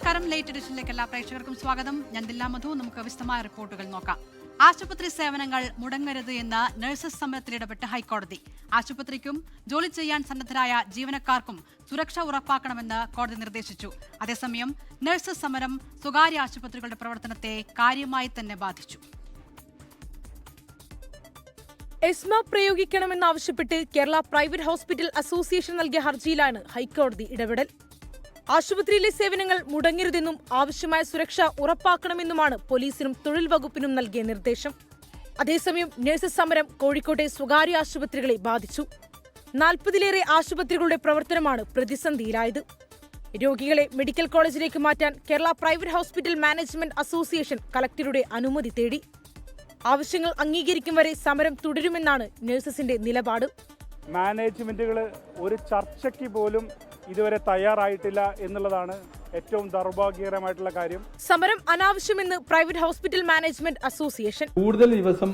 നമസ്കാരം. ലേറ്റ് എഡിഷനിലേക്ക് എല്ലാ പ്രേക്ഷകർക്കും സ്വാഗതം. ഞാൻ ദില്ലാ മധു. നമുക്ക് വിശദമായ റിപ്പോർട്ടുകൾ നോക്കാം. ആശുപത്രി സേവനങ്ങൾ മുടങ്ങരുത് എന്ന് നഴ്സസ് സമരത്തിലിടപെട്ട് ഹൈക്കോടതി. ആശുപത്രിക്കും ജോലി ചെയ്യാൻ സന്നദ്ധരായ ജീവനക്കാർക്കും സുരക്ഷ ഉറപ്പാക്കണമെന്ന് കോടതി നിർദ്ദേശിച്ചു. അതേസമയം നഴ്സസ് സമരം സ്വകാര്യ ആശുപത്രികളുടെ പ്രവർത്തനത്തെ കാര്യമായി തന്നെ ബാധിച്ചു. എസ്മ പ്രയോഗിക്കണമെന്നാവശ്യപ്പെട്ട് കേരള പ്രൈവറ്റ് ഹോസ്പിറ്റൽ അസോസിയേഷൻ നൽകിയ ഹർജിയിലാണ് ഹൈക്കോടതി ഇടപെടൽ. ആശുപത്രിയിലെ സേവനങ്ങൾ മുടങ്ങരുതെന്നും ആവശ്യമായ സുരക്ഷ ഉറപ്പാക്കണമെന്നുമാണ് പോലീസിനും തൊഴിൽ വകുപ്പിനും നൽകിയ നിർദ്ദേശം. അതേസമയം നഴ്സസ് സമരം കോഴിക്കോട്ടെ സ്വകാര്യ ആശുപത്രികളെ ബാധിച്ചു. 40-ലേറെ ആശുപത്രികളുടെ പ്രവർത്തനമാണ് പ്രതിസന്ധിയിലായത്. രോഗികളെ മെഡിക്കൽ കോളേജിലേക്ക് മാറ്റാൻ Kerala private hospital management association കളക്ടറുടെ അനുമതി തേടി. ആവശ്യങ്ങൾ അംഗീകരിക്കും വരെ സമരം തുടരുമെന്നാണ് നഴ്സസിന്റെ നിലപാട്. മാനേജ്മെന്റുകൾ ഒരു ചർച്ചയ്ക്ക് പോലും ഇതുവരെ തയ്യാറായിട്ടില്ല എന്നുള്ളതാണ് ഏറ്റവും ദൗർഭാഗ്യകരമായിട്ടുള്ള കാര്യം. സമരം അനാവശ്യമെന്ന് പ്രൈവറ്റ് ഹോസ്പിറ്റൽ മാനേജ്മെന്റ് അസോസിയേഷൻ. കൂടുതൽ ദിവസം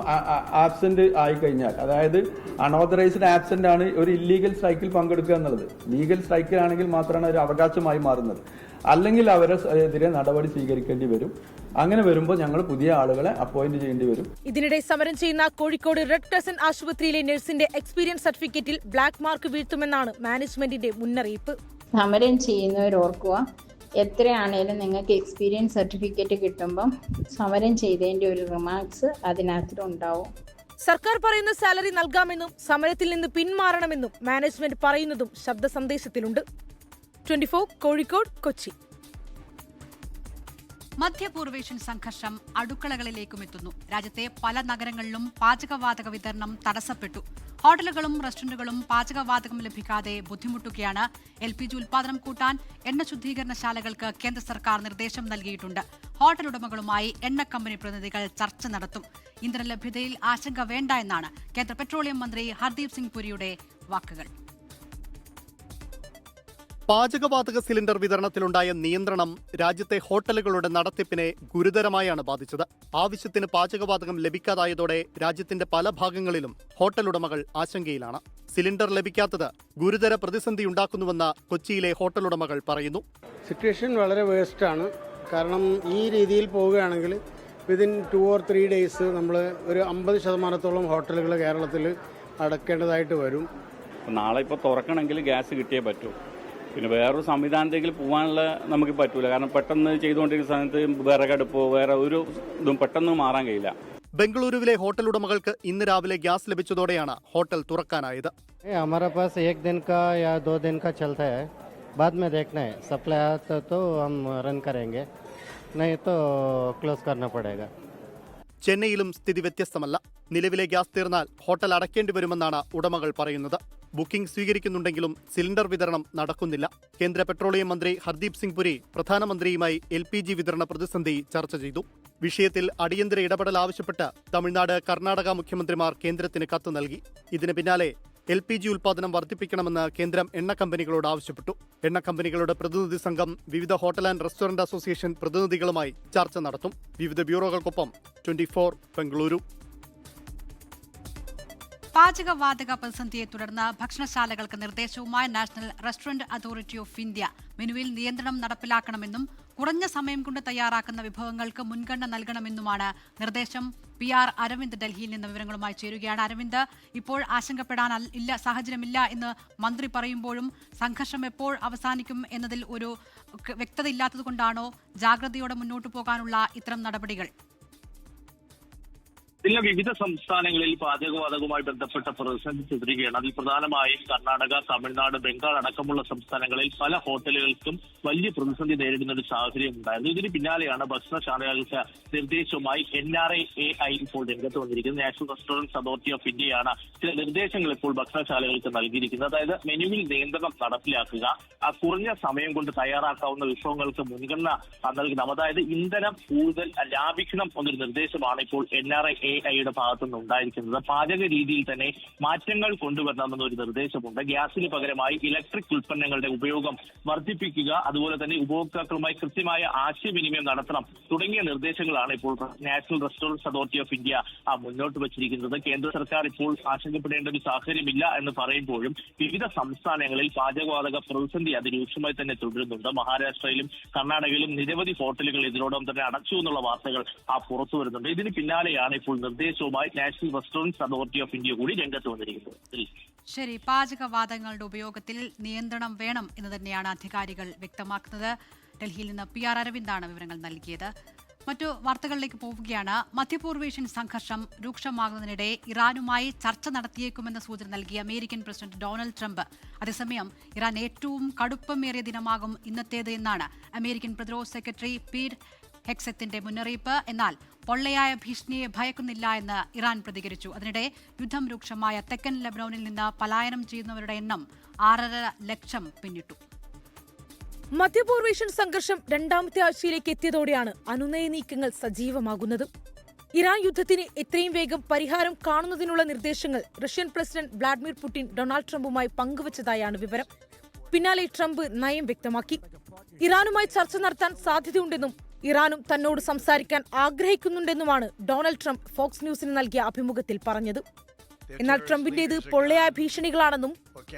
ആബ്സെന്റ് ആയി കഴിഞ്ഞാൽ, അതായത് അൺഓതറൈസ്ഡ് ആബ്സെന്റ് ആണ് ഒരു ഇല്ലീഗൽ സ്ട്രൈക്കിൽ പങ്കെടുക്കുക എന്നുള്ളത്. ലീഗൽ സ്ട്രൈക്കിലാണെങ്കിൽ മാത്രമാണ് ഒരു അവകാശമായി മാറുന്നത്. അല്ലെങ്കിൽ അവരെ എതിരെ നടപടി സ്വീകരിക്കേണ്ടി വരും. അങ്ങനെ വരുമ്പോൾ ഞങ്ങൾ പുതിയ ആളുകളെ അപ്പോയിന്റ് ചെയ്യേണ്ടി വരും. ഇതിനിടെ സമരം ചെയ്യുന്ന കോഴിക്കോട് റെഡ് ക്രസന്റ് ആശുപത്രിയിലെ നഴ്സിന്റെ എക്സ്പീരിയൻസ് സർട്ടിഫിക്കറ്റിൽ ബ്ലാക്ക് മാർക്ക് വീഴ്ത്തുമെന്നാണ് മാനേജ്മെന്റിന്റെ മുന്നറിയിപ്പ്. സമരം ചെയ്യുന്നവർ ഓർക്കുക, എത്രയാണേലും നിങ്ങൾക്ക് എക്സ്പീരിയൻസ് സർട്ടിഫിക്കറ്റ് കിട്ടുമ്പം സമരം ചെയ്തതിന്റെ ഒരു റിമാർക്സ് അതിനകത്തുണ്ടാവും. സർക്കാർ പറയുന്ന സാലറി നൽകാമെന്നും സമരത്തിൽ നിന്ന് പിന്മാറണമെന്നും മാനേജ്മെന്റ് പറയുന്നതും ശബ്ദ സന്ദേശത്തിലുണ്ട്. 24 കോഴിക്കോട്, കൊച്ചി. മധ്യപൂർവേഷ്യൻ സംഘർഷം അടുക്കളകളിലേക്കും എത്തുന്നു. രാജ്യത്തെ പല നഗരങ്ങളിലും പാചകവാതക വിതരണം തടസ്സപ്പെട്ടു. ഹോട്ടലുകളും റെസ്റ്റോറന്റുകളും പാചകവാതകം ലഭിക്കാതെ ബുദ്ധിമുട്ടുകയാണ്. LPG ഉൽപാദനം കൂട്ടാൻ എണ്ണ ശുദ്ധീകരണശാലകൾക്ക് കേന്ദ്ര സർക്കാർ നിർദ്ദേശം നൽകിയിട്ടുണ്ട്. ഹോട്ടൽ ഉടമകളുമായി എണ്ണ കമ്പനി പ്രതിനിധികൾ ചർച്ച നടത്തും. ഇന്ധന ലഭ്യതയിൽ ആശങ്ക വേണ്ട എന്നാണ് കേന്ദ്ര പെട്രോളിയം മന്ത്രി ഹർദീപ് സിംഗ് പുരിയുടെ വാക്കുകൾ. പാചകവാതക സിലിണ്ടർ വിതരണത്തിലുണ്ടായ നിയന്ത്രണം രാജ്യത്തെ ഹോട്ടലുകളുടെ നടത്തിപ്പിനെ ഗുരുതരമായാണ് ബാധിച്ചത്. ആവശ്യത്തിന് പാചകവാതകം ലഭിക്കാതായതോടെ രാജ്യത്തിന്റെ പല ഭാഗങ്ങളിലും ഹോട്ടൽ ഉടമകൾ ആശങ്കയിലാണ്. സിലിണ്ടർ ലഭിക്കാത്തത് ഗുരുതര പ്രതിസന്ധിയുണ്ടാക്കുന്നുവെന്ന് കൊച്ചിയിലെ ഹോട്ടൽ ഉടമകൾ പറയുന്നു. സിറ്റുവേഷൻ വളരെ വേസ്റ്റാണ്. കാരണം ഈ രീതിയിൽ പോവുകയാണെങ്കിൽ വിതിൻ 2 or 3 ഡേയ്സ് നമ്മൾ ഒരു 50% ഹോട്ടലുകൾ കേരളത്തിൽ അടക്കേണ്ടതായിട്ട് വരും. നാളെ ഇപ്പോൾ തുറക്കണമെങ്കിൽ ഗ്യാസ് കിട്ടിയേ പറ്റൂ. പിന്നെ വേറൊരു സംവിധാനത്തേക്ക് പോകാനുള്ള നമുക്ക് പറ്റൂല. കാരണം പെട്ടെന്ന് ചെയ്തുകൊണ്ടിരിക്കുന്ന സമയത്ത് വിറകടുപ്പോ വേറെ ഒരു ഇതും പെട്ടെന്ന് മാറാൻ കഴിയില്ല. ബംഗളൂരുവിലെ ഹോട്ടൽ ഉടമകൾക്ക് ഇന്ന് രാവിലെ ഗ്യാസ് ലഭിച്ചതോടെയാണ് ഹോട്ടൽ തുറക്കാനായത്. हमारा पास 1 दिन का या 2 दिन का चलता है, बाद में देखना है. सप्लाई आता तो हम रन करेंगे, नहीं तो क्लोज करना पड़ेगा. ചെന്നൈയിലും സ്ഥിതി വ്യത്യസ്തമല്ല. നിലവിലെ ഗ്യാസ് തീർന്നാൽ ഹോട്ടൽ അടയ്ക്കേണ്ടി വരുമെന്നാണ് ഉടമകൾ പറയുന്നത്. ബുക്കിംഗ് സ്വീകരിക്കുന്നുണ്ടെങ്കിലും സിലിണ്ടർ വിതരണം നടക്കുന്നില്ല. കേന്ദ്ര പെട്രോളിയം മന്ത്രി ഹർദീപ് സിംഗ് പുരി പ്രധാനമന്ത്രിയുമായി LPG വിതരണ പ്രതിസന്ധി ചർച്ച ചെയ്തു. വിഷയത്തിൽ അടിയന്തര ഇടപെടൽ ആവശ്യപ്പെട്ട് തമിഴ്നാട്, കർണാടക മുഖ്യമന്ത്രിമാർ കേന്ദ്രത്തിന് കത്ത് നൽകി. ഇതിന് പിന്നാലെ LPG ഉൽപാദനം വർദ്ധിപ്പിക്കണമെന്ന് കേന്ദ്രം എണ്ണ കമ്പനികളോട് ആവശ്യപ്പെട്ടു. എണ്ണ കമ്പനികളുടെ പ്രതിനിധി സംഘം വിവിധ ഹോട്ടൽ ആൻഡ് റെസ്റ്റോറന്റ് അസോസിയേഷൻ പ്രതിനിധികളുമായി ചർച്ച നടത്തും. വിവിധ ബ്യൂറോകൾക്കൊപ്പം 24 ബംഗളൂരു. പാചകവാതക പ്രതിസന്ധിയെ തുടർന്ന് ഭക്ഷണശാലകൾക്ക് നിർദ്ദേശവുമായി national restaurant authority of India മെനുവിൽ നിയന്ത്രണം നടപ്പിലാക്കണമെന്നും കുറഞ്ഞ സമയം കൊണ്ട് തയ്യാറാക്കുന്ന വിഭവങ്ങൾക്ക് മുൻഗണന നൽകണമെന്നുമാണ് നിർദ്ദേശം. PR അരവിന്ദ് ഡൽഹിയിൽ നിന്ന് വിവരങ്ങളുമായി ചേരുകയാണ്. അരവിന്ദ്, ഇപ്പോൾ ആശങ്കപ്പെടാൻ സാഹചര്യമില്ല എന്ന് മന്ത്രി പറയുമ്പോഴും സംഘർഷം എപ്പോൾ അവസാനിക്കും എന്നതിൽ ഒരു വ്യക്തത ഇല്ലാത്തതുകൊണ്ടാണോ ജാഗ്രതയോടെ മുന്നോട്ടു പോകാനുള്ള ഇത്തരം നടപടികൾ? വിവിധ സംസ്ഥാനങ്ങളിൽ പാചകവാതകവുമായി ബന്ധപ്പെട്ട പ്രതിസന്ധി തുടരുകയാണ്. അതിൽ പ്രധാനമായും കർണാടക, തമിഴ്നാട്, ബംഗാൾ അടക്കമുള്ള സംസ്ഥാനങ്ങളിൽ പല ഹോട്ടലുകൾക്കും വലിയ പ്രതിസന്ധി നേരിടുന്ന ഒരു സാഹചര്യം ഉണ്ടായിരുന്നു. ഇതിന് പിന്നാലെയാണ് ഭക്ഷണശാലകൾക്ക് നിർദ്ദേശവുമായി NRAI ഇപ്പോൾ രംഗത്ത് വന്നിരിക്കുന്നത്. നാഷണൽ റെസ്റ്റോറന്റ് അതോറിറ്റി ഓഫ് ഇന്ത്യയാണ് ചില നിർദ്ദേശങ്ങൾ ഇപ്പോൾ ഭക്ഷണശാലകൾക്ക് നൽകിയിരിക്കുന്നത്. അതായത് മെനുവിൽ നിയന്ത്രണം നടപ്പിലാക്കുക, കുറഞ്ഞ സമയം കൊണ്ട് തയ്യാറാക്കാവുന്ന വിഭവങ്ങൾക്ക് മുൻഗണന നൽകണം, അതായത് ഇന്ധനം കൂടുതൽ ലാഭിക്കണം എന്നൊരു നിർദ്ദേശമാണ് ഇപ്പോൾ NRAI IAEAയുടെ ഭാഗത്തുനിന്ന് ഉണ്ടായിരിക്കുന്നത്. പാചക രീതിയിൽ തന്നെ മാറ്റങ്ങൾ കൊണ്ടുവരണമെന്ന ഒരു നിർദ്ദേശമുണ്ട്. ഗ്യാസിന് പകരമായി ഇലക്ട്രിക് ഉൽപ്പന്നങ്ങളുടെ ഉപയോഗം വർദ്ധിപ്പിക്കുക, അതുപോലെ തന്നെ ഉപഭോക്താക്കളുമായി കൃത്യമായ ആശയവിനിമയം നടത്തണം തുടങ്ങിയ നിർദ്ദേശങ്ങളാണ് ഇപ്പോൾ national restaurants authority of India മുന്നോട്ട് വച്ചിരിക്കുന്നത്. കേന്ദ്ര സർക്കാർ ഇപ്പോൾ ആശങ്കപ്പെടേണ്ട ഒരു സാഹചര്യമില്ല എന്ന് പറയുമ്പോഴും വിവിധ സംസ്ഥാനങ്ങളിൽ പാചകവാതക പ്രതിസന്ധി അതിരൂക്ഷമായി തന്നെ തുടരുന്നുണ്ട്. മഹാരാഷ്ട്രയിലും കർണാടകയിലും നിരവധി ഹോട്ടലുകൾ ഇതിനോടൊപ്പം തന്നെ അടച്ചു എന്നുള്ള വാർത്തകൾ പുറത്തു വരുന്നുണ്ട്. ഇതിന് പിന്നാലെയാണ് ഇപ്പോൾ നിർദ്ദേശവുമായി national restaurants authority of India കൂടി രംഗത്ത് വന്നിരിക്കുന്നത്. ശരി, പാചകവാതകങ്ങളുടെ ഉപയോഗത്തിൽ നിയന്ത്രണം വേണം എന്ന് തന്നെയാണ് അധികാരികൾ വ്യക്തമാക്കുന്നത്. ഡൽഹിയിൽ നിന്ന് PR അരവിന്ദാണ് വിവരങ്ങൾ നൽകിയത്. മറ്റു വാർത്തകളിലേക്ക് പോവുകയാണ്. മധ്യപൂർവേഷ്യൻ സംഘർഷം രൂക്ഷമാകുന്നതിനിടെ ഇറാനുമായി ചർച്ച നടത്തിയേക്കുമെന്ന സൂചന നൽകിയ അമേരിക്കൻ പ്രസിഡന്റ് ഡൊണാൾഡ് ട്രംപ്. അതേസമയം ഇറാൻ ഏറ്റവും കടുപ്പമേറിയ ദിനമാകും ഇന്നത്തേത് എന്നാണ് അമേരിക്കൻ പ്രതിരോധ സെക്രട്ടറി പീറ്റ് ഹെക്സത്തിന്റെ മുന്നറിയിപ്പ്. എന്നാൽ പൊള്ളയായ ഭീഷണിയെ ഭയക്കുന്നില്ല എന്ന് ഇറാൻ പ്രതികരിച്ചു. അതിനിടെ യുദ്ധം രൂക്ഷമായ തെക്കൻ ലെബനോനിൽ നിന്ന് പലായനം ചെയ്യുന്നവരുടെ എണ്ണം 6.5 ലക്ഷം പിന്നിട്ടു. മധ്യപൂർവേഷ്യൻ സംഘർഷം രണ്ടാമത്തെ ആഴ്ചയിലേക്ക് എത്തിയതോടെയാണ് അനുനയ നീക്കങ്ങൾ സജീവമാകുന്നത്. ഇറാൻ യുദ്ധത്തിന് എത്രയും വേഗം പരിഹാരം കാണുന്നതിനുള്ള നിർദ്ദേശങ്ങൾ Russian president Vladimir Putin Donald ട്രംപുമായി പങ്കുവച്ചതായാണ് വിവരം. പിന്നാലെ ട്രംപ് നയം വ്യക്തമാക്കി. ഇറാനുമായി ചർച്ച നടത്താൻ സാധ്യതയുണ്ടെന്നും ഇറാനും തന്നോട് സംസാരിക്കാൻ ആഗ്രഹിക്കുന്നുണ്ടെന്നുമാണ് ഡൊണാൾഡ് ട്രംപ് ഫോക്സ് ന്യൂസിന് നൽകിയ അഭിമുഖത്തിൽ പറഞ്ഞത്. എന്നാൽ ട്രംപിന്റേത് പൊള്ളയായ ഭീഷണികളാണെന്നും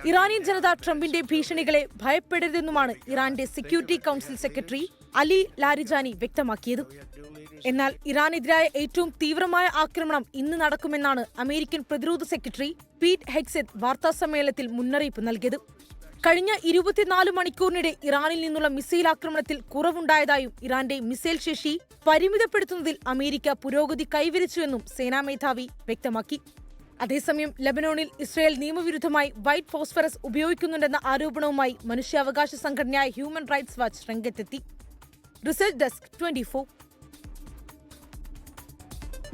ഇറാനിയൻ ജനത ട്രംപിന്റെ ഭീഷണികളെ ഭയപ്പെടരുതെന്നുമാണ് ഇറാന്റെ security council secretary Ali Larijani വ്യക്തമാക്കിയത്. എന്നാൽ ഇറാനെതിരായ ഏറ്റവും തീവ്രമായ ആക്രമണം ഇന്ന് നടക്കുമെന്നാണ് അമേരിക്കൻ പ്രതിരോധ സെക്രട്ടറി പീറ്റ് ഹെക്സെറ്റ് വാർത്താസമ്മേളനത്തിൽ മുന്നറിയിപ്പ് നൽകിയത്. കഴിഞ്ഞ 24 മണിക്കൂറിനിടെ ഇറാനിൽ നിന്നുള്ള മിസൈൽ ആക്രമണത്തിൽ കുറവുണ്ടായതായും ഇറാന്റെ മിസൈൽ ശേഷി പരിമിതപ്പെടുത്തുന്നതിൽ അമേരിക്ക പുരോഗതി കൈവരിച്ചുവെന്നും സേനാ മേധാവി വ്യക്തമാക്കി. അതേസമയം ലെബനോണിൽ ഇസ്രായേൽ നിയമവിരുദ്ധമായി വൈറ്റ് ഫോസ്ഫറസ് ഉപയോഗിക്കുന്നുണ്ടെന്ന ആരോപണവുമായി മനുഷ്യാവകാശ സംഘടനയായ ഹ്യൂമൻ റൈറ്റ്സ് വാച്ച് രംഗത്തെത്തി. Research desk 24.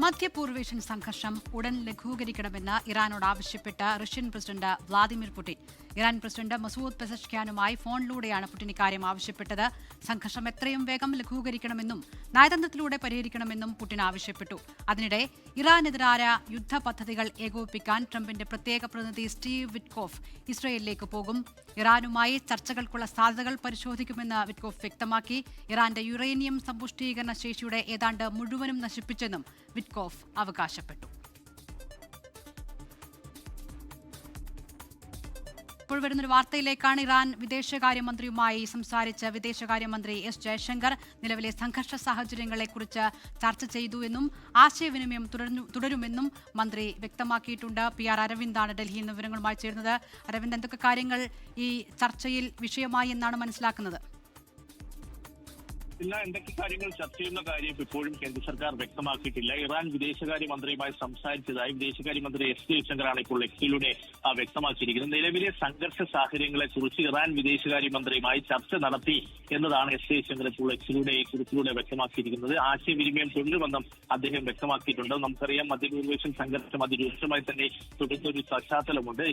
മധ്യപൂർവേഷ്യൻ സംഘർഷം ഉടൻ ലഘൂകരിക്കണമെന്ന് ഇറാനോട് ആവശ്യപ്പെട്ട Russian president Vladimir Putin. Iran president Masoud പെസഷ്ക്യാനുമായി ഫോണിലൂടെയാണ് പുടിൻ ഇക്കാര്യം ആവശ്യപ്പെട്ടത്. സംഘർഷം എത്രയും വേഗം ലഘൂകരിക്കണമെന്നും നയതന്ത്രത്തിലൂടെ പരിഹരിക്കണമെന്നും പുടിൻ ആവശ്യപ്പെട്ടു. അതിനിടെ ഇറാനെതിരായ യുദ്ധ പദ്ധതികൾ ഏകോപിപ്പിക്കാൻ ട്രംപിന്റെ പ്രത്യേക പ്രതിനിധി സ്റ്റീവ് വിറ്റ്കോഫ് ഇസ്രയേലിലേക്ക് പോകും. ഇറാനുമായി ചർച്ചകൾക്കുള്ള സാധ്യതകൾ പരിശോധിക്കുമെന്ന് വിറ്റ്കോഫ് വ്യക്തമാക്കി. ഇറാന്റെ യുറേനിയം സമ്പുഷ്ടീകരണ ശേഷിയുടെ ഏതാണ്ട് മുഴുവനും നശിപ്പിച്ചെന്നും വിറ്റ്കോഫ് അവകാശപ്പെട്ടു. ഇപ്പോൾ വരുന്നൊരു വാർത്തയിലേക്കാണ്. ഇറാൻ വിദേശകാര്യമന്ത്രിയുമായി സംസാരിച്ച വിദേശകാര്യമന്ത്രി എസ് ജയശങ്കർ നിലവിലെ സംഘർഷ സാഹചര്യങ്ങളെക്കുറിച്ച് ചർച്ച ചെയ്തു എന്നും ആശയവിനിമയം തുടരുമെന്നും മന്ത്രി വ്യക്തമാക്കിയിട്ടുണ്ട്. PR അരവിന്ദാണ് ഡൽഹിയിൽ നിന്ന് വിവരങ്ങളുമായി ചേരുന്നത്. അരവിന്ദ്, എന്തൊക്കെ കാര്യങ്ങൾ ഈ ചർച്ചയിൽ വിഷയമായി എന്നാണ് മനസ്സിലാക്കുന്നത്? എന്തൊക്കെ കാര്യങ്ങൾ ചർച്ച ചെയ്യുന്ന കാര്യം ഇപ്പോഴും കേന്ദ്ര സർക്കാർ വ്യക്തമാക്കിയിട്ടില്ല. ഇറാൻ വിദേശകാര്യമന്ത്രിയുമായി സംസാരിച്ചതായി വിദേശകാര്യമന്ത്രി എസ് ജയശങ്കറാണ് ഇപ്പോൾ എക്സിലൂടെ വ്യക്തമാക്കിയിരിക്കുന്നത്. നിലവിലെ സംഘർഷ സാഹചര്യങ്ങളെ കുറിച്ച് ഇറാൻ വിദേശകാര്യമന്ത്രിയുമായി ചർച്ച നടത്തി എന്നതാണ് എസ് ജയശങ്കർ ഇപ്പോൾ എക്സിലൂടെ ഈ കുറിപ്പിലൂടെ വ്യക്തമാക്കിയിരിക്കുന്നത്. ആശയവിനിമയം തുടരുമെന്നും അദ്ദേഹം വ്യക്തമാക്കിയിട്ടുണ്ട്. നമുക്കറിയാം, മധ്യപൂർവേഷ്യൻ സംഘർഷം അതിരൂക്ഷമായി തന്നെ തുടരുന്ന ഒരു പശ്ചാത്തലമുണ്ട്.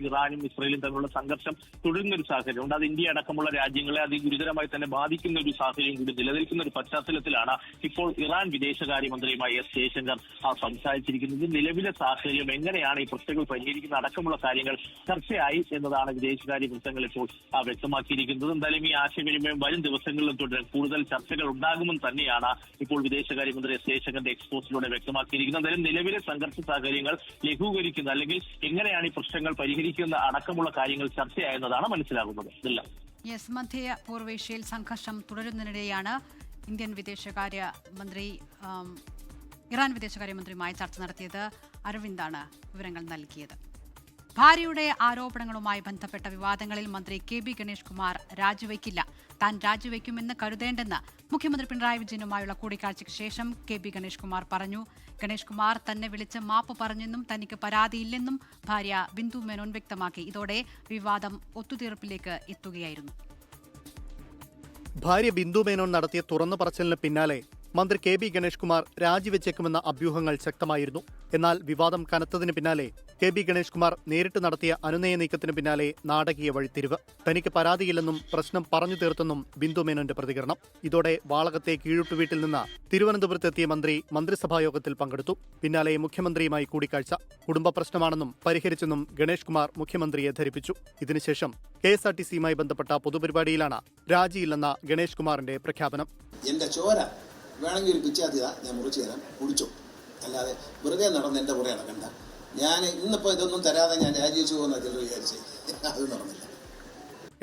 ഇറാനും ഇസ്രയേലും തമ്മിലുള്ള സംഘർഷം തുടരുന്ന ഒരു സാഹചര്യമുണ്ട്. അത് ഇന്ത്യ അടക്കമുള്ള രാജ്യങ്ങളെ അതിഗുരുതരമായി തന്നെ ബാധിക്കുന്ന ഒരു സാഹചര്യം കൂടി നിലനിൽക്കുന്ന ഒരു പശ്ചാത്തലത്തിലാണ് ഇപ്പോൾ ഇറാൻ വിദേശകാര്യമന്ത്രിയുമായി എസ് ജയശങ്കർ സംസാരിച്ചിരിക്കുന്നത്. നിലവിലെ സാഹചര്യം എങ്ങനെയാണ് ഈ പ്രശ്നങ്ങൾ പരിഹരിക്കുന്ന അടക്കമുള്ള കാര്യങ്ങൾ ചർച്ചയായി എന്നതാണ് വിദേശകാര്യ വൃത്തങ്ങൾ ഇപ്പോൾ വ്യക്തമാക്കിയിരിക്കുന്നത്. എന്തായാലും ഈ ആശയവിനിമയം വരും ദിവസങ്ങളിലും തുടരാൻ കൂടുതൽ ചർച്ചകൾ ഉണ്ടാകുമെന്ന് തന്നെയാണ് ഇപ്പോൾ വിദേശകാര്യമന്ത്രി എസ് ജയശങ്കറിന്റെ എക്സ്പോസിലൂടെ വ്യക്തമാക്കിയിരിക്കുന്നത്. എന്തായാലും നിലവിലെ സംഘർഷ സാഹചര്യങ്ങൾ ലഘൂകരിക്കുന്ന അല്ലെങ്കിൽ എങ്ങനെയാണ് ഈ പ്രശ്നങ്ങൾ പരിഹരിക്കുന്ന അടക്കമുള്ള കാര്യങ്ങൾ ചർച്ചയായെന്നതാണ് മനസ്സിലാകുന്നത്. യെസ്, മധ്യപൂർവേഷ്യയിൽ സംഘർഷം തുടരുന്നതിനിടെയാണ് ഇറാൻ വിദേശകാര്യമന്ത്രിയുമായി ചർച്ച നടത്തിയത്. അരവിന്ദാണ് വിവരങ്ങൾ നൽകിയത്. ഭാര്യയുടെ ആരോപണങ്ങളുമായി ബന്ധപ്പെട്ട വിവാദങ്ങളിൽ മന്ത്രി KB ഗണേഷ് കുമാർ രാജിവെക്കില്ല. താൻ രാജിവെക്കുമെന്ന് കരുതേണ്ടെന്ന് മുഖ്യമന്ത്രി പിണറായി വിജയനുമായുള്ള കൂടിക്കാഴ്ചയ്ക്ക് ശേഷം KB ഗണേഷ് കുമാർ പറഞ്ഞു. ഗണേഷ് കുമാർ തന്നെ വിളിച്ച് മാപ്പ് പറഞ്ഞെന്നും തനിക്ക് പരാതിയില്ലെന്നും ഭാര്യ ബിന്ദു മേനോൻ വ്യക്തമാക്കി. ഇതോടെ വിവാദം ഒത്തുതീർപ്പിലേക്ക് എത്തുകയായിരുന്നു. ഭാര്യ ബിന്ദു മേനോൻ നടത്തിയ തുറന്നു പറച്ചിലിന് പിന്നാലെ മന്ത്രി കെ.ബി. ഗണേഷ് കുമാർ രാജിവെച്ചേക്കുമെന്ന അഭ്യൂഹങ്ങൾ ശക്തമായിരുന്നു. എന്നാൽ വിവാദം കനത്തതിന് പിന്നാലെ കെ.ബി. ഗണേഷ് കുമാർ നേരിട്ട് നടത്തിയ അനുനയ നീക്കത്തിന് പിന്നാലെ നാടകീയ വഴിത്തിരിവ്. തനിക്ക് പരാതിയില്ലെന്നും പ്രശ്നം പറഞ്ഞു തീർത്തെന്നും ബിന്ദു മേനോന്റെ പ്രതികരണം. ഇതോടെ വാളകത്തെ കീഴുട്ടുവീട്ടിൽ നിന്ന് തിരുവനന്തപുരത്തെത്തിയ മന്ത്രി മന്ത്രിസഭായോഗത്തിൽ പങ്കെടുത്തു. പിന്നാലെ മുഖ്യമന്ത്രിയുമായി കൂടിക്കാഴ്ച. കുടുംബ പ്രശ്നമാണെന്നും പരിഹരിച്ചെന്നും ഗണേഷ് കുമാർ മുഖ്യമന്ത്രിയെ ധരിപ്പിച്ചു. ഇതിനുശേഷം KSRTCയുമായി ബന്ധപ്പെട്ട പൊതുപരിപാടിയിലാണ് രാജിയില്ലെന്ന ഗണേഷ് കുമാറിന്റെ പ്രഖ്യാപനം. എന്റെ ചോര വേണമെങ്കിൽ ഒരു പിച്ചാത്തിതാ ഞാൻ മുറിച്ചു തരാം, കുടിച്ചോ. അല്ലാതെ വെറുതെ നടന്ന് എന്റെ പുറകെ നടക്കണ്ട. ഞാൻ ഇന്നിപ്പോ ഇതൊന്നും തരാതെ ഞാൻ രാജിവെച്ചു പോകുന്ന ചിലർ വിചാരിച്ചേ, അത് നടന്നില്ല.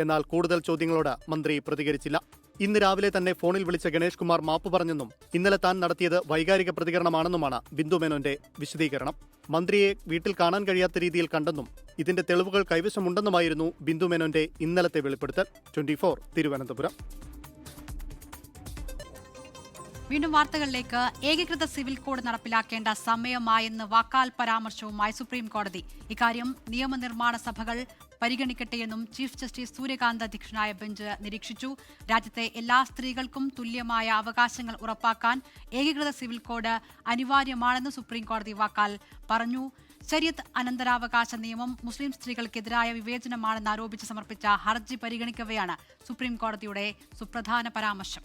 എന്നാൽ കൂടുതൽ ചോദ്യങ്ങളോട് മന്ത്രി പ്രതികരിച്ചില്ല. ഇന്ന് രാവിലെ തന്നെ ഫോണിൽ വിളിച്ച ഗണേഷ് കുമാർ മാപ്പ് പറഞ്ഞെന്നും ഇന്നലെ താൻ നടത്തിയത് വൈകാരിക പ്രതികരണമാണെന്നുമാണ് ബിന്ദു മേനോന്റെ വിശദീകരണം. മന്ത്രിയെ വീട്ടിൽ കാണാൻ കഴിയാത്ത രീതിയിൽ കണ്ടെന്നും ഇതിന്റെ തെളിവുകൾ കൈവശമുണ്ടെന്നുമായിരുന്നു ബിന്ദു മേനോന്റെ ഇന്നലത്തെ വെളിപ്പെടുത്തൽ. 24 തിരുവനന്തപുരം. വീണ്ടും വാർത്തകളിലേക്ക്. ഏകീകൃത സിവിൽ കോഡ് നടപ്പിലാക്കേണ്ട സമയമായെന്ന് വാക്കാൽ പരാമർശവുമായി സുപ്രീം കോടതി. ഇക്കാര്യം നിയമനിർമ്മാണ സഭകൾ പരിഗണിക്കട്ടെയെന്നും ചീഫ് ജസ്റ്റിസ് സൂര്യകാന്ത് അധ്യക്ഷനായ ബെഞ്ച് നിരീക്ഷിച്ചു. രാജ്യത്തെ എല്ലാ സ്ത്രീകൾക്കും തുല്യമായ അവകാശങ്ങൾ ഉറപ്പാക്കാൻ ഏകീകൃത സിവിൽ കോഡ് അനിവാര്യമാണെന്ന് സുപ്രീം കോടതി വാക്കാൽ പറഞ്ഞു. ശരീഅത്ത് അനന്തരാവകാശ നിയമം മുസ്ലിം സ്ത്രീകൾക്കെതിരായ വിവേചനമാണെന്ന് ആരോപിച്ച് സമർപ്പിച്ച ഹർജി പരിഗണിക്കവെയാണ് സുപ്രീം കോടതിയുടെ സുപ്രധാന പരാമർശം.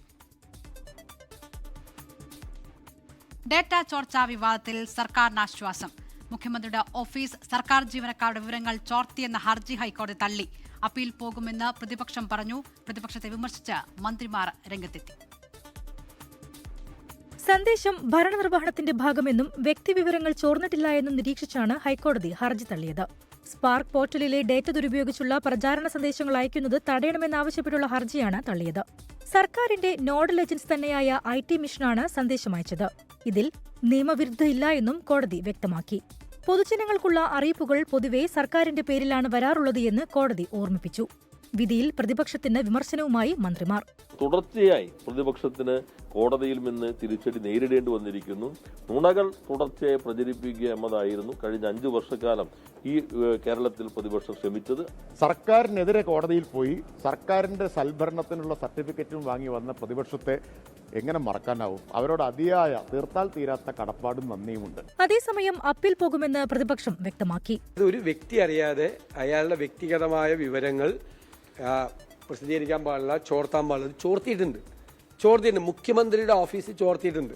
ഡേറ്റ ചോർച്ചാ വിവാദത്തിൽ സർക്കാരിന് ആശ്വാസം. മുഖ്യമന്ത്രിയുടെ ഓഫീസ് സർക്കാർ ജീവനക്കാരുടെ വിവരങ്ങൾ ചോർത്തിയെന്ന ഹർജി ഹൈക്കോടതി തള്ളി. അപ്പീൽ പോകുമെന്ന് പ്രതിപക്ഷം പറഞ്ഞു. പ്രതിപക്ഷത്തെ വിമർശിച്ച് മന്ത്രിമാർ രംഗത്തെത്തി. സന്ദേശം ഭരണനിർവഹണത്തിന്റെ ഭാഗമെന്നും വ്യക്തിവിവരങ്ങൾ ചോർന്നിട്ടില്ല എന്നും നിരീക്ഷിച്ചാണ് ഹൈക്കോടതി ഹർജി തള്ളിയത്. സ്പാർക്ക് പോർട്ടലിലെ ഡേറ്റ ദുരുപയോഗിച്ചുള്ള പ്രചാരണ സന്ദേശങ്ങൾ അയക്കുന്നത് തടയണമെന്നാവശ്യപ്പെട്ടുള്ള ഹർജിയാണ് തള്ളിയത്. സർക്കാരിന്റെ നോഡൽ ഏജൻസി തന്നെയായ IT മിഷനാണ് സന്ദേശം അയച്ചത്. ഇതിൽ നിയമവിരുദ്ധയില്ല എന്നും കോടതി വ്യക്തമാക്കി. പൊതുജനങ്ങൾക്കുള്ള അറിയിപ്പുകൾ പൊതുവെ സർക്കാരിന്റെ പേരിലാണ് വരാറുള്ളത് എന്ന് കോടതി ഓർമ്മിപ്പിച്ചു. വിധിയിൽ പ്രതിപക്ഷത്തിന് വിമർശനവുമായി മന്ത്രിമാർ. തുടർച്ചയായി പ്രതിപക്ഷത്തിന് കോടതിയിൽ നിന്ന് തിരിച്ചടി നേരിടേണ്ടി വന്നിരിക്കുന്നു. നുണകൾ തുടർച്ചയായി പ്രചരിപ്പിക്കുക എന്നതായിരുന്നു കഴിഞ്ഞ 5 വർഷക്കാലം ഈ കേരളത്തിൽ പ്രതിപക്ഷം ശ്രമിച്ചത്. സർക്കാരിനെതിരെ കോടതിയിൽ പോയി സർക്കാരിന്റെ സൽഭരണത്തിനുള്ള സർട്ടിഫിക്കറ്റും വാങ്ങി വന്ന പ്രതിപക്ഷത്തെ എങ്ങനെ മറക്കാനാവും? അവരോട് അതിയായ തീർത്താൽ തീരാത്ത കടപ്പാടും നന്ദിയുമുണ്ട്. അതേസമയം അപ്പീൽ പോകുമെന്ന് പ്രതിപക്ഷം വ്യക്തമാക്കി. ഒരു വ്യക്തി അറിയാതെ അയാളുടെ വ്യക്തിഗതമായ വിവരങ്ങൾ പ്രസിദ്ധീകരിക്കാൻ പാടില്ല, ചോർത്താൻ പാടില്ല. ചോർത്തിയിട്ടുണ്ട്. മുഖ്യമന്ത്രിയുടെ ഓഫീസിൽ ചോർത്തിയിട്ടുണ്ട്.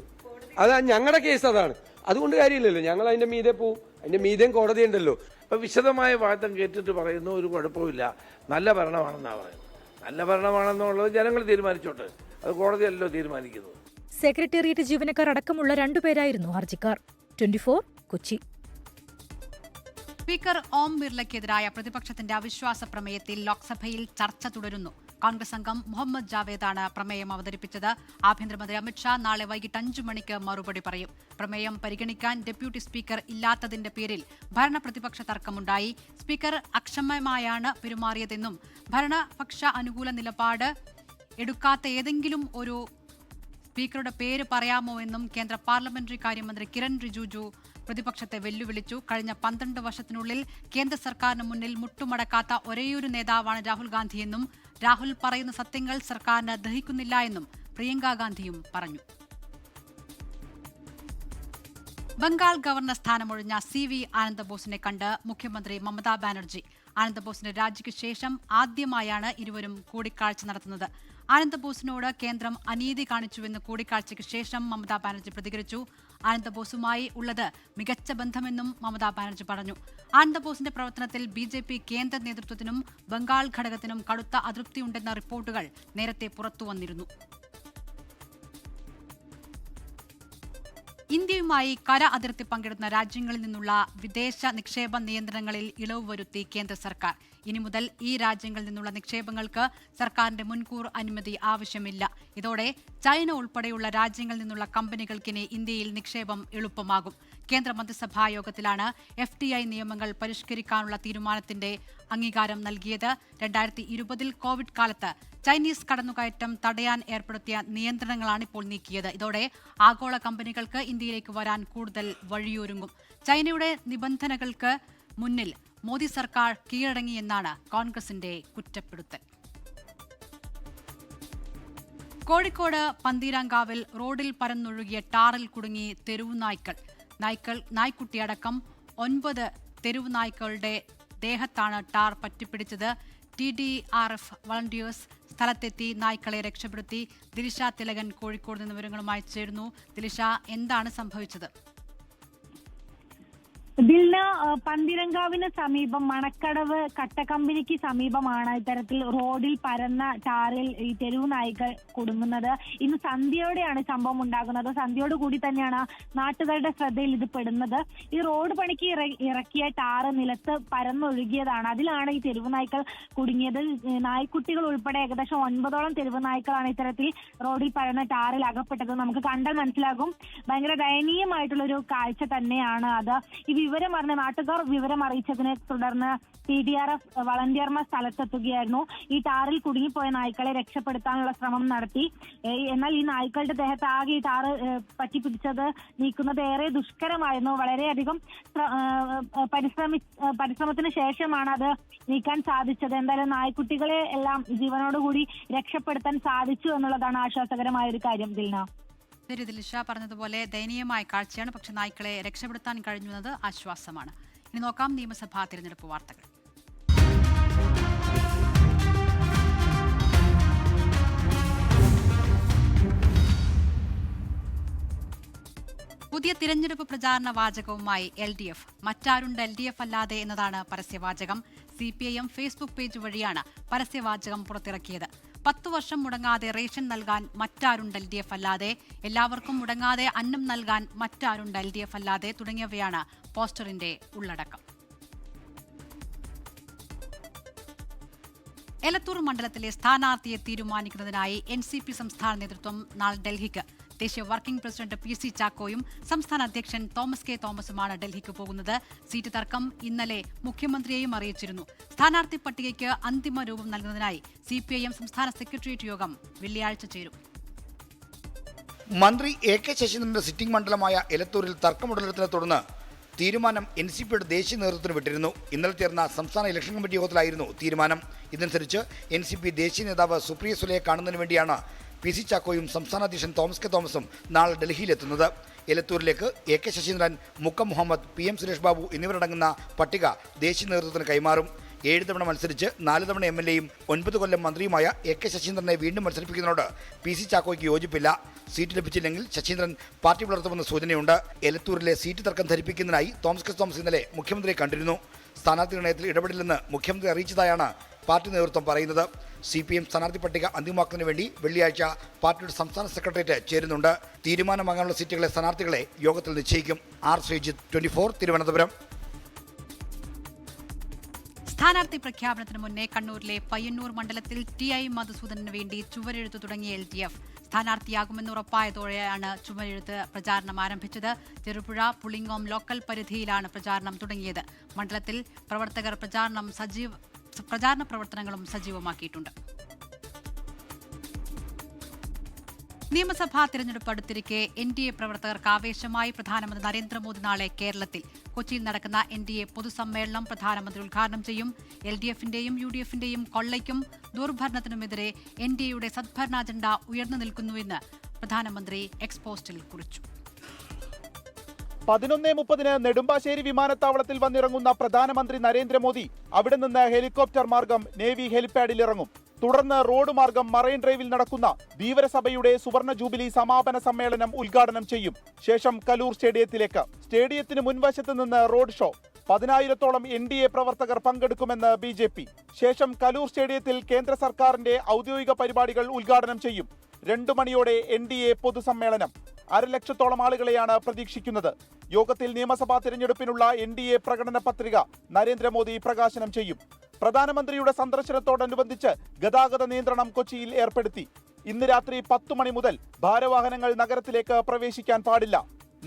അതാ ഞങ്ങളുടെ കേസ്, അതാണ്. അതുകൊണ്ട് കാര്യമില്ലല്ലോ, ഞങ്ങൾ അതിന്റെ മീതെ പോവും. അതിന്റെ മീതെയും കോടതി ഉണ്ടല്ലോ. അപ്പൊ വിശദമായ വാദം കേട്ടിട്ട് പറയുന്നു ഒരു കുഴപ്പമില്ല, നല്ല ഭരണമാണെന്നാണ് പറയുന്നത്. നല്ല ഭരണമാണെന്നുള്ളത് ജനങ്ങൾ തീരുമാനിച്ചോട്ടെ, അത് കോടതിയല്ലോ തീരുമാനിക്കുന്നത്. സെക്രട്ടേറിയറ്റ് ജീവനക്കാർ അടക്കമുള്ള 2 പേരായിരുന്നു ഹർജിക്കാർ. 24 കൊച്ചി. സ്പീക്കർ ഓം ബിർളയ്ക്കെതിരായ പ്രതിപക്ഷത്തിന്റെ അവിശ്വാസ പ്രമേയത്തിൽ ലോക്സഭയിൽ ചർച്ച തുടരുന്നു. കോൺഗ്രസ് അംഗം മുഹമ്മദ് ജാവേദാണ് പ്രമേയം അവതരിപ്പിച്ചത്. ആഭ്യന്തരമന്ത്രി അമിത്ഷാ നാളെ വൈകിട്ട് 5 മണിക്ക് മറുപടി പറയും. പ്രമേയം പരിഗണിക്കാൻ ഡെപ്യൂട്ടി സ്പീക്കർ ഇല്ലാത്തതിന്റെ പേരിൽ ഭരണപ്രതിപക്ഷ തർക്കമുണ്ടായി. സ്പീക്കർ അക്ഷമമായാണ് പെരുമാറിയതെന്നും ഭരണപക്ഷ അനുകൂല നിലപാട് എടുക്കാത്ത ഏതെങ്കിലും ഒരു സ്പീക്കറുടെ പേര് പറയാമോ എന്നും കേന്ദ്ര പാർലമെന്ററി കാര്യമന്ത്രി കിരൺ റിജിജു പ്രതിപക്ഷത്തെ വെല്ലുവിളിച്ചു. കഴിഞ്ഞ 12 വർഷത്തിനുള്ളിൽ കേന്ദ്ര സർക്കാരിന് മുന്നിൽ മുട്ടുമടക്കാത്ത ഒരേയൊരു നേതാവാണ് രാഹുൽ ഗാന്ധിയെന്നും രാഹുൽ പറയുന്ന സത്യങ്ങൾ സർക്കാരിന് ദഹിക്കുന്നില്ല എന്നും പ്രിയങ്ക ഗാന്ധിയും പറഞ്ഞു. ബംഗാൾ ഗവർണർ സ്ഥാനമൊഴിഞ്ഞ CV ആനന്ദബോസിനെ കണ്ട് മുഖ്യമന്ത്രി മമതാ ബാനർജി. ആനന്ദബോസിന്റെ രാജിക്ക് ശേഷം ആദ്യമായാണ് ഇരുവരും കൂടിക്കാഴ്ച നടത്തുന്നത്. ആനന്ദബോസിനോട് കേന്ദ്രം അനീതി കാണിച്ചുവെന്ന് കൂടിക്കാഴ്ചയ്ക്ക് ശേഷം മമതാ ബാനർജി പ്രതികരിച്ചു. ആനന്ദബോസുമായി ഉള്ളത് മികച്ച ബന്ധമെന്നും മമതാ ബാനർജി പറഞ്ഞു. ആനന്ദബോസിന്റെ പ്രവർത്തനത്തിൽ BJP കേന്ദ്ര നേതൃത്വത്തിനും ബംഗാൾ ഘടകത്തിനും കടുത്ത അതൃപ്തിയുണ്ടെന്ന റിപ്പോർട്ടുകൾ നേരത്തെ പുറത്തുവന്നിരുന്നു. ഇന്ത്യയുമായി കര അതിർത്തി പങ്കിടുന്ന രാജ്യങ്ങളിൽ നിന്നുള്ള വിദേശ നിക്ഷേപ നിയന്ത്രണങ്ങളിൽ ഇളവ് വരുത്തി കേന്ദ്ര സർക്കാർ. ഇനി മുതൽ ഈ രാജ്യങ്ങളിൽ നിന്നുള്ള നിക്ഷേപങ്ങൾക്ക് സർക്കാരിന്റെ മുൻകൂർ അനുമതി ആവശ്യമില്ല. ഇതോടെ ചൈന ഉൾപ്പെടെയുള്ള രാജ്യങ്ങളിൽ നിന്നുള്ള കമ്പനികൾക്കിനി ഇന്ത്യയിൽ നിക്ഷേപം എളുപ്പമാകും. കേന്ദ്ര മന്ത്രിസഭാ യോഗത്തിലാണ് FDI നിയമങ്ങൾ പരിഷ്കരിക്കാനുള്ള തീരുമാനത്തിന്റെ അംഗീകാരം നൽകിയത്. 2020 കോവിഡ് കാലത്ത് ചൈനീസ് കടന്നുകയറ്റം തടയാൻ ഏർപ്പെടുത്തിയ നിയന്ത്രണങ്ങളാണ് ഇപ്പോൾ നീക്കിയത്. ഇതോടെ ആഗോള കമ്പനികൾക്ക് ഇന്ത്യയിലേക്ക് വരാൻ കൂടുതൽ വഴിയൊരുങ്ങും. ചൈനയുടെ നിബന്ധനകൾക്ക് മുന്നിൽ മോദി സർക്കാർ കീഴടങ്ങിയെന്നാണ് കോൺഗ്രസിന്റെ കുറ്റപ്പെടുത്തൽ. കോഴിക്കോട് പന്തീരാങ്കാവിൽ റോഡിൽ പരന്നൊഴുകിയ ടാറിൽ കുടുങ്ങി തെരുവു നായ്ക്കുട്ടിയടക്കം 9 തെരുവു നായ്ക്കളുടെ ദേഹത്താണ് ടാർ പറ്റിപ്പിടിച്ചത്. TDRF വളണ്ടിയേഴ്സ് സ്ഥലത്തെത്തി നായ്ക്കളെ രക്ഷപ്പെടുത്തി. ദിലിഷ തിലകൻ കോഴിക്കോട് നിന്ന് വിവരങ്ങളുമായി ചേരുന്നു. ദിലിഷ, എന്താണ് സംഭവിച്ചത്? ദിൽന, പന്തീരങ്കാവിന് സമീപം മണക്കടവ് കട്ടക്കമ്പനിക്ക് സമീപമാണ് ഇത്തരത്തിൽ റോഡിൽ പരന്ന ടാറിൽ ഈ തെരുവു നായ്ക്കൾ കുടുങ്ങുന്നത്. ഇന്ന് സന്ധ്യയോടെയാണ് സംഭവം ഉണ്ടാകുന്നത്. സന്ധ്യയോട് കൂടി തന്നെയാണ് നാട്ടുകാരുടെ ശ്രദ്ധയിൽ ഇത് പെടുന്നത്. ഈ റോഡ് പണിക്ക് ഇറക്കിയ ടാറ് നിലത്ത് പരന്നൊഴുകിയതാണ്. അതിലാണ് ഈ തെരുവു നായ്ക്കൾ കുടുങ്ങിയത്. നായ്ക്കുട്ടികൾ ഉൾപ്പെടെ ഏകദേശം 9ഓളം തെരുവു നായ്ക്കളാണ് ഇത്തരത്തിൽ റോഡിൽ പരന്ന ടാറിൽ അകപ്പെട്ടത്. നമുക്ക് കണ്ടാൽ മനസ്സിലാകും. ഭയങ്കര ദയനീയമായിട്ടുള്ളൊരു കാഴ്ച തന്നെയാണ് അത്. ഈ നാട്ടുകാർ വിവരം അറിയിച്ചതിനെ തുടർന്ന് TDRF വളണ്ടിയർമാർ സ്ഥലത്തെത്തുകയായിരുന്നു. ഈ ടാറിൽ കുടുങ്ങിപ്പോയ നായ്ക്കളെ രക്ഷപ്പെടുത്താനുള്ള ശ്രമം നടത്തി. എന്നാൽ ഈ നായ്ക്കളുടെ ദേഹത്ത് ആകെ ഈ ടാറ് പറ്റിപ്പിടിച്ചത് നീക്കുന്നത് ഏറെ ദുഷ്കരമായിരുന്നു. വളരെയധികം പരിശ്രമത്തിന് ശേഷമാണ് അത് നീക്കാൻ സാധിച്ചത്. എന്തായാലും നായ്ക്കുട്ടികളെ എല്ലാം ജീവനോടുകൂടി രക്ഷപ്പെടുത്താൻ സാധിച്ചു എന്നുള്ളതാണ് ആശ്വാസകരമായ ഒരു കാര്യം. ദിൽന, ശരി, ദിലിഷ പറഞ്ഞതുപോലെ ദയനീയമായ കാഴ്ചയാണ്. പക്ഷേ നായ്ക്കളെ രക്ഷപ്പെടുത്താൻ കഴിഞ്ഞത് ആശ്വാസമാണ്. ഇനി നോക്കാം നിയമസഭാ തിരഞ്ഞെടുപ്പ് വാർത്തകൾ. പുതിയ തിരഞ്ഞെടുപ്പ് പ്രചാരണ വാചകവുമായി LDF. മറ്റാരുണ്ട് LDF അല്ലാതെ എന്നതാണ് പരസ്യവാചകം. CPIM ഫേസ്ബുക്ക് പേജ് വഴിയാണ് പരസ്യവാചകം പുറത്തിറക്കിയത്. 10 വർഷം മുടങ്ങാതെ റേഷൻ നൽകാൻ മറ്റാരുണ്ട് LDF അല്ലാതെ, എല്ലാവർക്കും മുടങ്ങാതെ അന്നം നൽകാൻ മറ്റാരുണ്ട് LDF അല്ലാതെ തുടങ്ങിയവയാണ് പോസ്റ്ററിന്റെ ഉള്ളടക്കം. എലത്തൂർ മണ്ഡലത്തിലെ സ്ഥാനാർത്ഥിയെ തീരുമാനിക്കുന്നതിനായി NCP സംസ്ഥാന നേതൃത്വം നാളെ ഡൽഹിക്ക്. ദേശീയ വർക്കിംഗ് പ്രസിഡന്റ് PC ചാക്കോയും സംസ്ഥാന അധ്യക്ഷൻ തോമസ് K തോമസുമാണ് ഡൽഹിക്ക് പോകുന്നത്. സീറ്റ് തർക്കം ഇന്നലെ മുഖ്യമന്ത്രിയെയും അറിയിച്ചിരുന്നു. സ്ഥാനാർത്ഥി പട്ടികയ്ക്ക് അന്തിമ രൂപം നൽകുന്നതിനായി CPIM സംസ്ഥാന സെക്രട്ടേറിയറ്റ് യോഗം വെള്ളിയാഴ്ച ചേരും. മന്ത്രി AK ശശീന്ദ്രന്റെ സിറ്റിംഗ് മണ്ഡലമായ എലത്തൂരിൽ തർക്കമുടലത്തിനെ തുടർന്ന് തീരുമാനം NCPയുടെ ദേശീയ നേതൃത്വത്തിന് വിട്ടിരുന്നു. ഇന്നലെ ചേർന്ന സംസ്ഥാന ഇലക്ഷൻ കമ്മിറ്റി യോഗത്തിലായിരുന്നു തീരുമാനം. ഇതനുസരിച്ച് NCP ദേശീയ നേതാവ് സുപ്രിയ സുലയെ കാണുന്നതിന് വേണ്ടിയാണ് PC ചാക്കോയും സംസ്ഥാന അധ്യക്ഷൻ തോമസ് K തോമസും നാളെ ഡൽഹിയിലെത്തുന്നത്. എലത്തൂരിലേക്ക് AK ശശീന്ദ്രൻ, മുക്കം മുഹമ്മദ്, PM സുരേഷ് ബാബു എന്നിവരടങ്ങുന്ന പട്ടിക ദേശീയ നേതൃത്വത്തിന് കൈമാറും. 7 തവണ മത്സരിച്ച് 4 തവണ MLAയും 9 കൊല്ലം മന്ത്രിയുമായ AK ശശീന്ദ്രനെ വീണ്ടും മത്സരിപ്പിക്കുന്നതിനോട് PC ചാക്കോയ്ക്ക് യോജിപ്പില്ല. സീറ്റ് ലഭിച്ചില്ലെങ്കിൽ ശശീന്ദ്രൻ പാർട്ടി വളർത്തുമെന്ന സൂചനയുണ്ട്. എലത്തൂരിലെ സീറ്റ് തർക്കം ധരിപ്പിക്കുന്നതിനായി തോമസ് K തോമസ് ഇന്നലെ മുഖ്യമന്ത്രിയെ കണ്ടിരുന്നു. സ്ഥാനാർത്ഥി നിർണയത്തിൽ ഇടപെടില്ലെന്ന് മുഖ്യമന്ത്രി അറിയിച്ചതായാണ് പാർട്ടി നേതൃത്വം പറയുന്നത്. CPM സ്ഥാനാർത്ഥി പട്ടിക അന്തിമമാക്കുന്നതിന് വേണ്ടി വെള്ളിയാഴ്ച പാർട്ടിയുടെ സംസ്ഥാന സെക്രട്ടേറിയറ്റ് ചേരുന്നുണ്ട്. തീരുമാനമാകാനുള്ള സീറ്റുകളെ സ്ഥാനാർത്ഥികളെ യോഗത്തിൽ നിശ്ചയിക്കും. R. ശ്രീജിത്ത്, 24, തിരുവനന്തപുരം. സ്ഥാനാർത്ഥി പ്രഖ്യാപനത്തിന് മുന്നേ കണ്ണൂരിലെ പയ്യന്നൂർ മണ്ഡലത്തിൽ TI മധുസൂദനന് വേണ്ടി ചുവരെഴുത്ത് തുടങ്ങിയ LDF. സ്ഥാനാർത്ഥിയാകുമെന്ന് ഉറപ്പായതോടെയാണ് ചുവരെഴുത്ത് പ്രചാരണം ആരംഭിച്ചത്. ചെറുപുഴ, പുളിങ്ങോം ലോക്കൽ പരിധിയിലാണ് പ്രചാരണം തുടങ്ങിയത്. മണ്ഡലത്തിൽ പ്രവർത്തകർ പ്രചാരണ പ്രവർത്തനങ്ങളും സജീവമാക്കിയിട്ടുണ്ട്. നിയമസഭാ തിരഞ്ഞെടുപ്പ് അടുത്തിരിക്കെ NDA പ്രവർത്തകർക്ക് ആവേശമായി പ്രധാനമന്ത്രി നരേന്ദ്രമോദി നാളെ കേരളത്തിൽ. കൊച്ചിയിൽ നടക്കുന്ന NDA പൊതുസമ്മേളനം പ്രധാനമന്ത്രി ഉദ്ഘാടനം ചെയ്യും. LDFന്റെയും UDFന്റെയും കൊള്ളയ്ക്കും ദുർഭരണത്തിനുമെതിരെ NDAയുടെ സദ്ഭരണ അജണ്ട ഉയർന്നു നിൽക്കുന്നുവെന്ന് പ്രധാനമന്ത്രി എക്സ്പോസ്റ്റിൽ കുറിച്ചു. 11:30 നെടുമ്പാശ്ശേരി വിമാനത്താവളത്തിൽ വന്നിറങ്ങുന്ന പ്രധാനമന്ത്രി നരേന്ദ്രമോദി അവിടെ നിന്ന് ഹെലികോപ്റ്റർ മാർഗം നേവി ഹെലിപാഡിൽ ഇറങ്ങും. തുടർന്ന് റോഡ് മാർഗം മറൈൻ ഡ്രൈവിൽ നടക്കുന്ന ധീവരസഭയുടെ സുവർണ ജൂബിലി സമാപന സമ്മേളനം ഉദ്ഘാടനം ചെയ്യും. ശേഷം കലൂർ സ്റ്റേഡിയത്തിലേക്ക്. സ്റ്റേഡിയത്തിന് മുൻവശത്ത് നിന്ന് റോഡ് ഷോ. 10,000-ഓളം NDA പ്രവർത്തകർ പങ്കെടുക്കുമെന്ന് BJP. ശേഷം കലൂർ സ്റ്റേഡിയത്തിൽ കേന്ദ്ര സർക്കാരിന്റെ ഔദ്യോഗിക പരിപാടികൾ ഉദ്ഘാടനം ചെയ്യും. 2 മണിയോടെ NDA പൊതുസമ്മേളനം. 1,00,000-ഓളം ആളുകളെയാണ് പ്രതീക്ഷിക്കുന്നത്. യോഗത്തിൽ നിയമസഭാ തിരഞ്ഞെടുപ്പിനുള്ള NDA പ്രകടന പത്രിക നരേന്ദ്രമോദി പ്രകാശനം ചെയ്യും. പ്രധാനമന്ത്രിയുടെ സന്ദർശനത്തോടനുബന്ധിച്ച് ഗതാഗത നിയന്ത്രണം കൊച്ചിയിൽ ഏർപ്പെടുത്തി. ഇന്ന് രാത്രി 10 മണി മുതൽ ഭാരവാഹനങ്ങൾ നഗരത്തിലേക്ക് പ്രവേശിക്കാൻ പാടില്ല.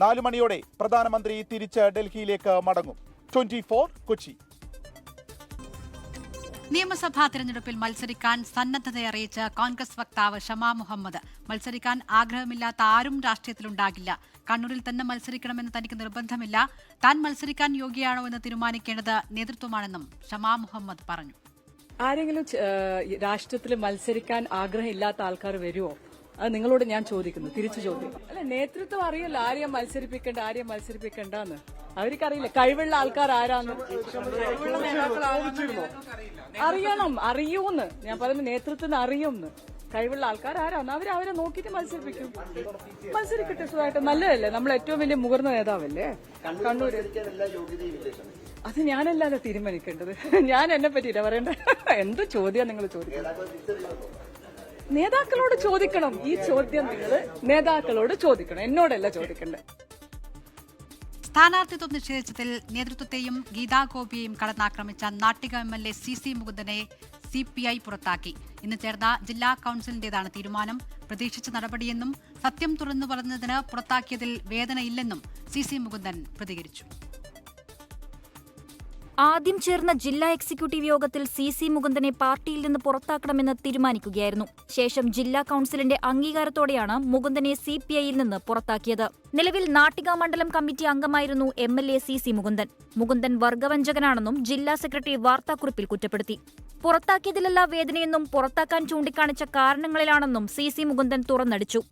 4 മണിയോടെ പ്രധാനമന്ത്രി തിരിച്ച് ഡൽഹിയിലേക്ക് മടങ്ങും. 24 കൊച്ചി. നിയമസഭാ തിരഞ്ഞെടുപ്പിൽ മത്സരിക്കാൻ സന്നദ്ധത അറിയിച്ച കോൺഗ്രസ് വക്താവ് ഷമാ മുഹമ്മദ്. മത്സരിക്കാൻ ആഗ്രഹമില്ലാത്ത ആരും രാഷ്ട്രീയത്തിലുണ്ടാകില്ല. കണ്ണൂരിൽ തന്നെ മത്സരിക്കണമെന്ന് തനിക്ക് നിർബന്ധമില്ല. താൻ മത്സരിക്കാൻ യോഗ്യയാണോ എന്ന് തീരുമാനിക്കേണ്ടത് നേതൃത്വമാണെന്നും ഷമാ മുഹമ്മദ് പറഞ്ഞു. ആരെങ്കിലും രാഷ്ട്രീയത്തിൽ മത്സരിക്കാൻ ആഗ്രഹമില്ലാത്ത ആൾക്കാർ വരുമോ? അത് നിങ്ങളോട് ഞാൻ ചോദിക്കുന്നു, തിരിച്ചു ചോദിക്കുന്നു. അല്ല, നേതൃത്വം അറിയില്ല ആരെയും മത്സരിപ്പിക്കണ്ടെന്ന്. അവർക്കറിയില്ല കഴിവുള്ള ആൾക്കാർ ആരാന്ന്. അറിയൂന്ന് ഞാൻ പറയുന്നത്, നേതൃത്വത്തിന് അറിയുമെന്ന്. കഴിവുള്ള ആൾക്കാർ ആരാന്ന് അവരെ നോക്കിയിട്ട് മത്സരിക്കട്ടെ. സുഖമായിട്ട് നല്ലതല്ലേ, നമ്മൾ ഏറ്റവും വലിയ മുതിർന്ന നേതാവല്ലേ കണ്ണൂര്. അത് ഞാനല്ലാതെ തീരുമാനിക്കേണ്ടത്. ഞാൻ എന്നെ പറ്റിയില്ല പറയണ്ടേ. എന്ത് ചോദ്യം നിങ്ങൾ ചോദിക്കുന്നത്? നേതാക്കളോട് ചോദിക്കണം. ഈ ചോദ്യം നിങ്ങൾ നേതാക്കളോട് ചോദിക്കണം, എന്നോടല്ല ചോദിക്കണ്ടേ. സ്ഥാനാർത്ഥിത്വം നിഷേധിച്ചതിൽ നേതൃത്വത്തെയും Gita ഗോപിയെയും കടന്നാക്രമിച്ച Nattika MLA CC മുകുന്ദനെ CPI പുറത്താക്കി. ഇന്ന് ചേർന്ന ജില്ലാ കൌൺസിലിന്റേതാണ് തീരുമാനം. പ്രതീക്ഷിച്ച നടപടിയെന്നും സത്യം തുറന്നു പറഞ്ഞതിന് പുറത്താക്കിയതിൽ വേദനയില്ലെന്നും CC മുകുന്ദൻ പ്രതികരിച്ചു. ആദ്യം ചേർന്ന ജില്ലാ എക്സിക്യൂട്ടീവ് യോഗത്തിൽ CC മുകുന്ദനെ പാർട്ടിയിൽ നിന്ന് പുറത്താക്കണമെന്ന് തീരുമാനിക്കുകയായിരുന്നു. ശേഷം ജില്ലാ കൌൺസിലിന്റെ അംഗീകാരത്തോടെയാണ് മുകുന്ദനെ CPIയിൽ നിന്ന് പുറത്താക്കിയത്. നിലവിൽ നാട്ടിക മണ്ഡലം കമ്മിറ്റി അംഗമായിരുന്നു MLA CC മുകുന്ദൻ. മുകുന്ദൻ വർഗവഞ്ചകനാണെന്നും ജില്ലാ സെക്രട്ടറി വാർത്താക്കുറിപ്പിൽ കുറ്റപ്പെടുത്തി. പുറത്താക്കിയതിലല്ല വേദനയെന്നും പുറത്താക്കാൻ ചൂണ്ടിക്കാണിച്ച കാരണങ്ങളിലാണെന്നും CC മുകുന്ദൻ തുറന്നടിച്ചു.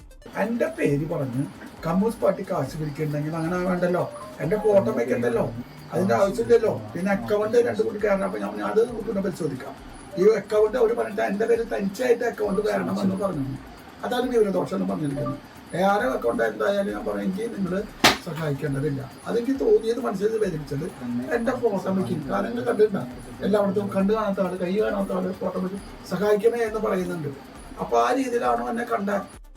എന്റെ പേര് പറഞ്ഞ് കമ്മ്യൂണിസ്റ്റ് പാർട്ടി കാശ് പിടിക്കുന്നുണ്ടെങ്കിൽ അങ്ങനെ വേണ്ടല്ലോ, എന്റെ ഫോട്ടോ വെക്കണ്ടല്ലോ, അതിന്റെ ആവശ്യമില്ലല്ലോ. പിന്നെ അക്കൗണ്ട് 2 കോടി കയറണം. അപ്പൊ ഞാൻ അത് പിന്നെ പരിശോധിക്കാം. ഈ അക്കൗണ്ട് അവർ പറഞ്ഞിട്ട് എന്റെ പേര് തനിച്ചായിട്ട് അക്കൗണ്ട് വരണമെന്ന് പറഞ്ഞു. അതാണ് വിവരദോഷം എന്ന് പറഞ്ഞിരിക്കുന്നത്. ഏറെ അക്കൗണ്ട് എന്തായാലും ഞാൻ പറഞ്ഞു, എനിക്ക് നിങ്ങൾ സഹായിക്കേണ്ടതില്ല. അതെനിക്ക് തോന്നിയത് മനസ്സിൽ വേദനിച്ചത് എന്റെ ഫോട്ടോ വയ്ക്കും. കാരണം എന്നെ കണ്ടിട്ടുണ്ടാ എല്ലായിടത്തും കണ്ടു കാണാത്ത ആള്, കൈ കാണാത്ത ആള് ഫോട്ടോ വയ്ക്കും സഹായിക്കണേ എന്ന് പറയുന്നുണ്ട്. അപ്പൊ ആ രീതിയിലാണോ എന്നെ കണ്ട.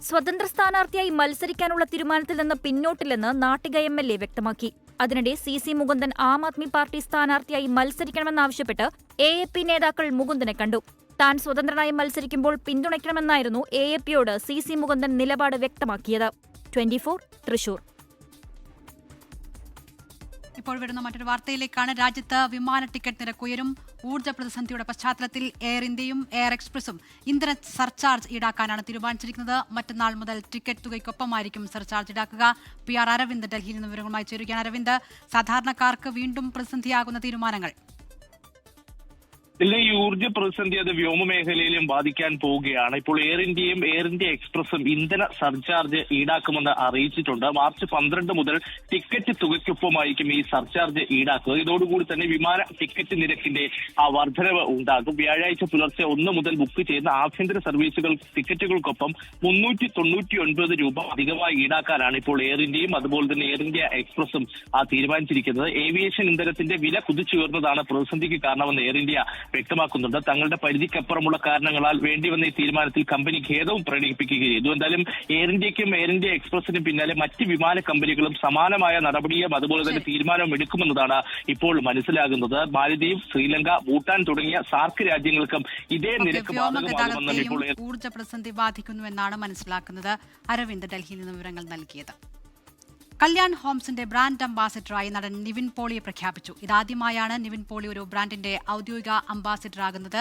സ്വതന്ത്ര സ്ഥാനാർത്ഥിയായി മത്സരിക്കാനുള്ള തീരുമാനത്തിൽ നിന്ന് പിന്നോട്ടില്ലെന്ന് നാട്ടിക MLA വ്യക്തമാക്കി. അതിനിടെ CC മുകുന്ദൻ ആം ആദ്മി പാർട്ടി സ്ഥാനാർത്ഥിയായി മത്സരിക്കണമെന്നാവശ്യപ്പെട്ട് AAP നേതാക്കൾ മുകുന്ദനെ കണ്ടു. താൻ സ്വതന്ത്രനായി മത്സരിക്കുമ്പോൾ പിന്തുണയ്ക്കണമെന്നായിരുന്നു AAPയോട് CC മുകുന്ദൻ നിലപാട് വ്യക്തമാക്കിയത്. 24 തൃശൂർ. ഇപ്പോൾ വരുന്ന മറ്റൊരു വാർത്തയിലേക്കാണ്. രാജ്യത്ത് വിമാന ടിക്കറ്റ് നിരക്ക് ഉയരും. ഊർജ്ജ പ്രതിസന്ധിയുടെ പശ്ചാത്തലത്തിൽ എയർ ഇന്ത്യയും എയർ എക്സ്പ്രസും ഇന്ധന സർചാർജ് ഈടാക്കാനാണ് തീരുമാനിച്ചിരിക്കുന്നത്. മറ്റന്നാൾ മുതൽ ടിക്കറ്റ് തുകയ്ക്കൊപ്പമായിരിക്കും സർചാർജ് ഈടാക്കുക. PR അരവിന്ദ് ഡൽഹിയിൽ നിന്ന് വിവരങ്ങളുമായി ചേരുകയാണ്. അരവിന്ദ്, സാധാരണക്കാർക്ക് വീണ്ടും പ്രതിസന്ധിയാകുന്ന തീരുമാനങ്ങൾ. ഈ ഊർജ്ജ പ്രതിസന്ധി അത് വ്യോമമേഖലയിലും ബാധിക്കാൻ പോവുകയാണ്. ഇപ്പോൾ എയർ ഇന്ത്യയും എയർ ഇന്ത്യ എക്സ്പ്രസും ഇന്ധന സർചാർജ് ഈടാക്കുമെന്ന് അറിയിച്ചിട്ടുണ്ട്. മാർച്ച് 12 മുതൽ ടിക്കറ്റ് തുകയ്ക്കൊപ്പമായിരിക്കും ഈ സർചാർജ് ഈടാക്കുക. ഇതോടുകൂടി തന്നെ വിമാന ടിക്കറ്റ് നിരക്കിന്റെ വർധനവ് ഉണ്ടാകും. വ്യാഴാഴ്ച പുലർച്ചെ 1 മുതൽ ബുക്ക് ചെയ്യുന്ന ആഭ്യന്തര സർവീസുകൾ ടിക്കറ്റുകൾക്കൊപ്പം 399 രൂപ അധികമായി ഈടാക്കാനാണ് ഇപ്പോൾ എയർ ഇന്ത്യയും അതുപോലെ തന്നെ എയർ ഇന്ത്യ എക്സ്പ്രസും തീരുമാനിച്ചിരിക്കുന്നത്. ഏവിയേഷൻ ഇന്ധനത്തിന്റെ വില കുതിച്ചുയർന്നതാണ് പ്രതിസന്ധിക്ക് കാരണമെന്ന് എയർ ഇന്ത്യ വ്യക്തമാക്കുന്നുണ്ട്. തങ്ങളുടെ പരിധിക്കപ്പുറമുള്ള കാരണങ്ങളാൽ വേണ്ടിവന്ന ഈ തീരുമാനത്തിൽ കമ്പനി ഖേദവും പ്രകടിപ്പിക്കുകയും ചെയ്തു. എന്തായാലും എയർ ഇന്ത്യക്കും എയർ ഇന്ത്യ എക്സ്പ്രസിനും പിന്നാലെ മറ്റ് വിമാന കമ്പനികളും സമാനമായ നടപടിയും അതുപോലെ തന്നെ തീരുമാനവും എടുക്കുമെന്നതാണ് ഇപ്പോൾ മനസ്സിലാകുന്നത്. മാലദ്വീപ്, ശ്രീലങ്ക, ഭൂട്ടാൻ തുടങ്ങിയ സാർക്ക് രാജ്യങ്ങൾക്കും ഇതേ നിരക്ക് ബാധകമാകുമെന്നും ഇപ്പോൾ ഊർജ്ജ പ്രതിസന്ധി ബാധിക്കുന്നുവെന്നാണ് മനസ്സിലാക്കുന്നത്. അരവിന്ദ് ഡൽഹിയിൽ നിന്ന് വിവരങ്ങൾ നൽകിയത്. കല്യാൺ ഹോംസിന്റെ ബ്രാൻഡ് അംബാസിഡറായി നടൻ നിവിൻ പോളിയെ പ്രഖ്യാപിച്ചു. ഇതാദ്യമായാണ് നിവിൻ പോളി ഒരു ബ്രാൻഡിന്റെ ഔദ്യോഗിക അംബാസിഡറാകുന്നത്.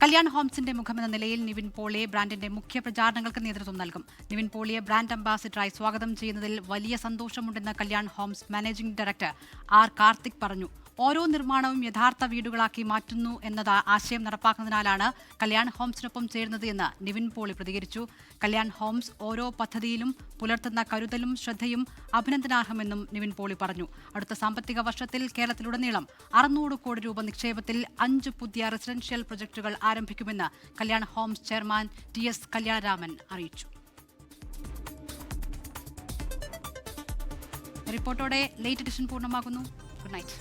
കല്യാൺ ഹോംസിന്റെ മുഖമെന്ന നിലയിൽ നിവിൻ പോളിയെ ബ്രാൻഡിന്റെ മുഖ്യ പ്രചാരണങ്ങൾക്ക് നേതൃത്വം നൽകും. നിവിൻ പോളിയെ ബ്രാൻഡ് അംബാസിഡറായി സ്വാഗതം ചെയ്യുന്നതിൽ വലിയ സന്തോഷമുണ്ടെന്ന് Kalyan homes managing director R. Karthik പറഞ്ഞു. ഓരോ നിർമ്മാണവും യഥാർത്ഥ വീടുകളാക്കി മാറ്റുന്നു എന്നത് ആശയം നടപ്പാക്കുന്നതിനാലാണ് കല്യാൺ ഹോംസിനൊപ്പം ചേരുന്നത് എന്ന് നിവിൻ പോളി പ്രതികരിച്ചു. കല്യാൺ ഹോംസ് ഓരോ പദ്ധതിയിലും പുലർത്തുന്ന കരുതലും ശ്രദ്ധയും അഭിനന്ദനാർഹമെന്നും നിവിൻ പോളി പറഞ്ഞു. അടുത്ത സാമ്പത്തിക വർഷത്തിൽ കേരളത്തിലുടനീളം 600 കോടി രൂപ നിക്ഷേപത്തിൽ 5 പുതിയ റെസിഡൻഷ്യൽ പ്രൊജക്ടുകൾ ആരംഭിക്കുമെന്ന് Kalyan homes chairman TS Kalyanaraman അറിയിച്ചു. റിപ്പോർട്ടോടെ ലേറ്റ് എഡിഷൻ പൂർണ്ണമാകുന്നു. Good night.